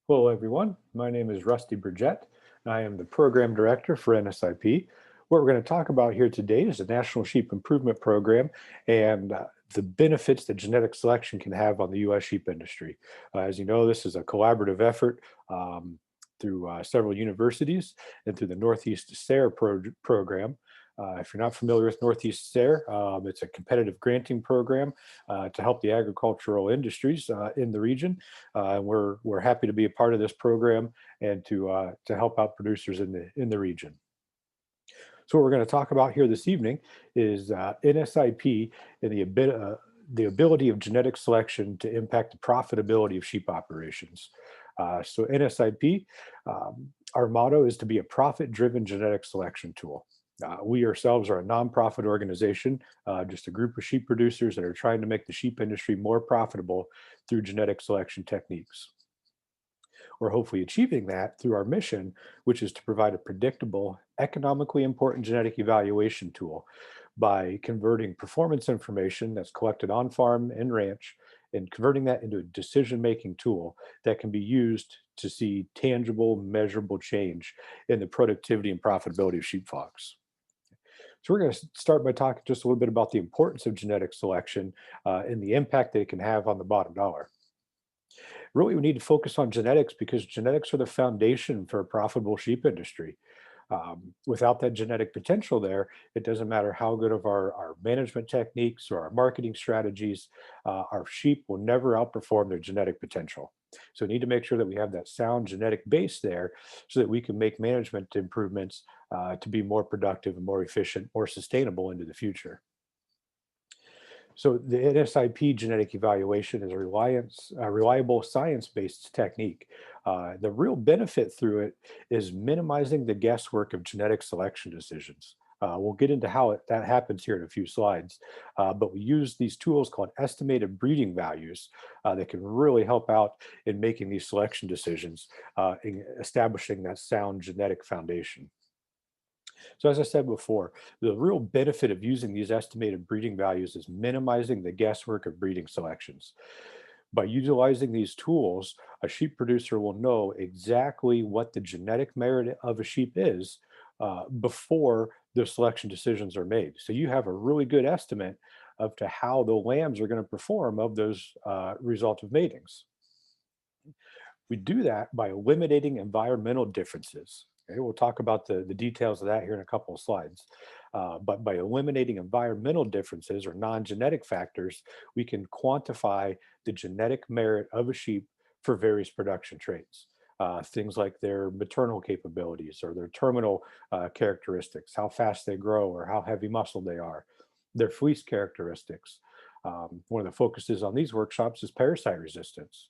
Hello, everyone. My name is Rusty Burgett, and I am the Program Director for NSIP. What we're going to talk about here today is the National Sheep Improvement Program and the benefits that genetic selection can have on the U.S. sheep industry. As you know, this is a collaborative effort through several universities and through the Northeast SARE program. If you're not familiar with Northeast SARE, it's a competitive granting program to help the agricultural industries in the region. We're happy to be a part of this program and to help out producers in the region. So what we're going to talk about here this evening is NSIP and the ability of genetic selection to impact the profitability of sheep operations. So NSIP, our motto is to be a profit-driven genetic selection tool. We ourselves are a nonprofit organization, just a group of sheep producers that are trying to make the sheep industry more profitable through genetic selection techniques. We're hopefully achieving that through our mission, which is to provide a predictable, economically important genetic evaluation tool by converting performance information that's collected on farm and ranch and converting that into a decision-making tool that can be used to see tangible, measurable change in the productivity and profitability of sheep flocks. So we're going to start by talking just a little bit about the importance of genetic selection and the impact that it can have on the bottom dollar. Really, we need to focus on genetics because genetics are the foundation for a profitable sheep industry. Without that genetic potential there, it doesn't matter how good of our management techniques or our marketing strategies, our sheep will never outperform their genetic potential. So we need to make sure that we have that sound genetic base there so that we can make management improvements to be more productive and more efficient, more sustainable into the future. So the NSIP genetic evaluation is a reliable science-based technique. The real benefit through it is minimizing the guesswork of genetic selection decisions. We'll get into how that happens here in a few slides, but we use these tools called estimated breeding values that can really help out in making these selection decisions, in establishing that sound genetic foundation. So as I said before, the real benefit of using these estimated breeding values is minimizing the guesswork of breeding selections. By utilizing these tools, a sheep producer will know exactly what the genetic merit of a sheep is before the selection decisions are made. So you have a really good estimate of to how the lambs are going to perform of those result of matings. We do that by eliminating environmental differences. Okay, we'll talk about the details of that here in a couple of slides. But by eliminating environmental differences or non-genetic factors, we can quantify the genetic merit of a sheep for various production traits. Things like their maternal capabilities or their terminal characteristics, how fast they grow or how heavy muscle they are, their fleece characteristics. One of the focuses on these workshops is parasite resistance.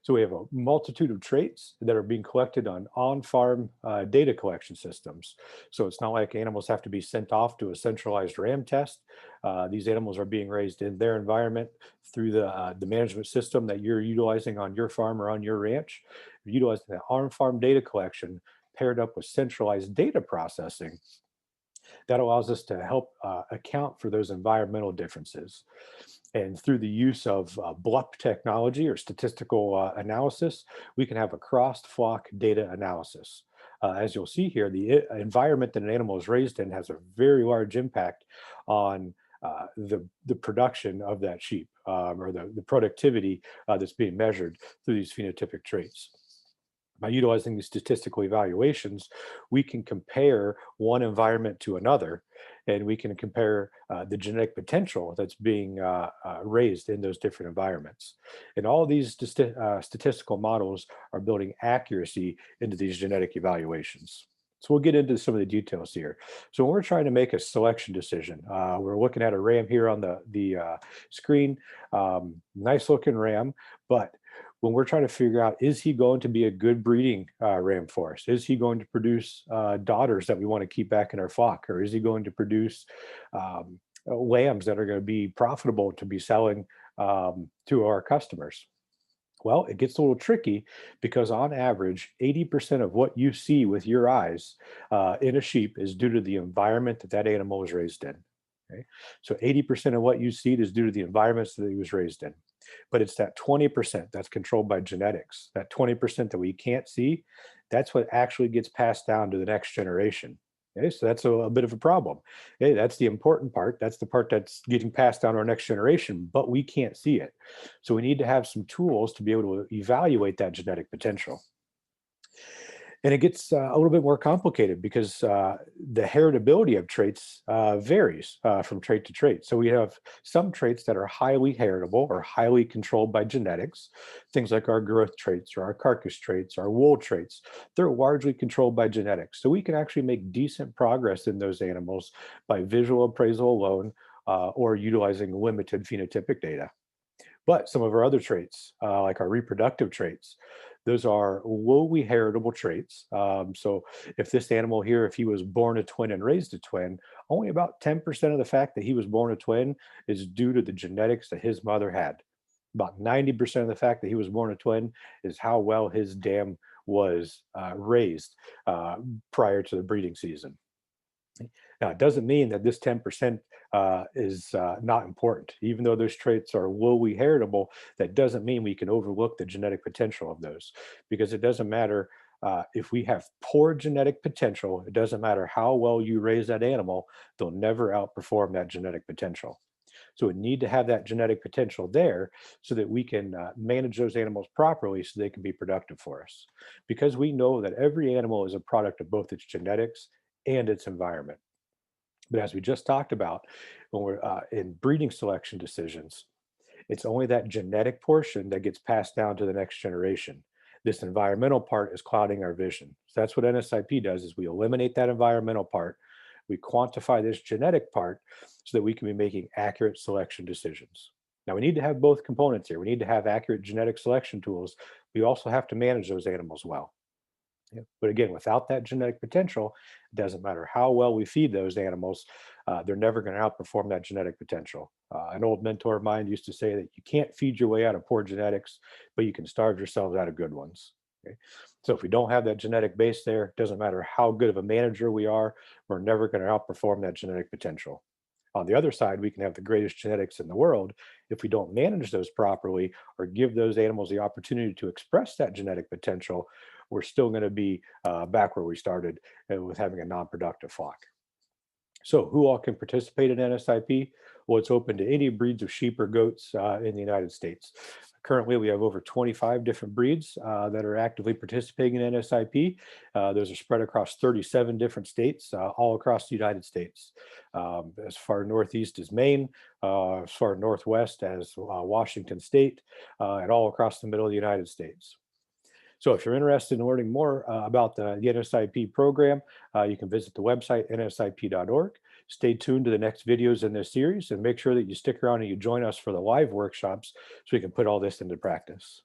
So we have a multitude of traits that are being collected on-farm data collection systems. So it's not like animals have to be sent off to a centralized RAM test. These animals are being raised in their environment through the management system that you're utilizing on your farm or on your ranch. You're utilizing that on-farm data collection paired up with centralized data processing that allows us to help account for those environmental differences. And through the use of BLUP technology or statistical analysis, we can have a cross-flock data analysis. As you'll see here, the environment that an animal is raised in has a very large impact on the production of that sheep or the productivity that's being measured through these phenotypic traits. By utilizing these statistical evaluations, we can compare one environment to another, and we can compare the genetic potential that's being raised in those different environments. And all of these statistical models are building accuracy into these genetic evaluations. So we'll get into some of the details here. So when we're trying to make a selection decision, we're looking at a ram here on the screen, nice looking ram, but when we're trying to figure out, is he going to be a good breeding ram for us? Is he going to produce daughters that we want to keep back in our flock? Or is he going to produce lambs that are going to be profitable to be selling to our customers? Well, it gets a little tricky because on average, 80% of what you see with your eyes in a sheep is due to the environment that that animal was raised in. Okay? So 80% of what you see is due to the environments that he was raised in. But it's that 20% that's controlled by genetics. That 20% that we can't see, that's what actually gets passed down to the next generation. Okay, so that's a bit of a problem. Okay, that's the important part. That's the part that's getting passed down to our next generation, but we can't see it. So we need to have some tools to be able to evaluate that genetic potential. And it gets a little bit more complicated because the heritability of traits varies from trait to trait. So we have some traits that are highly heritable or highly controlled by genetics, things like our growth traits or our carcass traits, our wool traits. They're largely controlled by genetics. So we can actually make decent progress in those animals by visual appraisal alone or utilizing limited phenotypic data. But some of our other traits, like our reproductive traits, those are lowly heritable traits. So if this animal here, if he was born a twin and raised a twin, only about 10% of the fact that he was born a twin is due to the genetics that his mother had. About 90% of the fact that he was born a twin is how well his dam was raised prior to the breeding season. Now, it doesn't mean that this 10% is not important. Even though those traits are lowly heritable, that doesn't mean we can overlook the genetic potential of those, because it doesn't matter if we have poor genetic potential, it doesn't matter how well you raise that animal, they'll never outperform that genetic potential. So we need to have that genetic potential there so that we can manage those animals properly so they can be productive for us. Because we know that every animal is a product of both its genetics and its environment. But as we just talked about, when we're in breeding selection decisions, it's only that genetic portion that gets passed down to the next generation. This environmental part is clouding our vision. So that's what NSIP does, is we eliminate that environmental part, we quantify this genetic part so that we can be making accurate selection decisions. Now we need to have both components here. We need to have accurate genetic selection tools. We also have to manage those animals well. Yeah. But again, without that genetic potential, it doesn't matter how well we feed those animals, they're never going to outperform that genetic potential. An old mentor of mine used to say that you can't feed your way out of poor genetics, but you can starve yourselves out of good ones. Okay? So if we don't have that genetic base there, it doesn't matter how good of a manager we are, we're never going to outperform that genetic potential. On the other side, we can have the greatest genetics in the world. If we don't manage those properly or give those animals the opportunity to express that genetic potential, we're still going to be back where we started with having a non-productive flock. So who all can participate in NSIP? Well, it's open to any breeds of sheep or goats in the United States. Currently, we have over 25 different breeds that are actively participating in NSIP. Those are spread across 37 different states, all across the United States. As far northeast as Maine, as far northwest as Washington State, and all across the middle of the United States. So if you're interested in learning more about the NSIP program, you can visit the website, nsip.org. Stay tuned to the next videos in this series and make sure that you stick around and you join us for the live workshops so we can put all this into practice.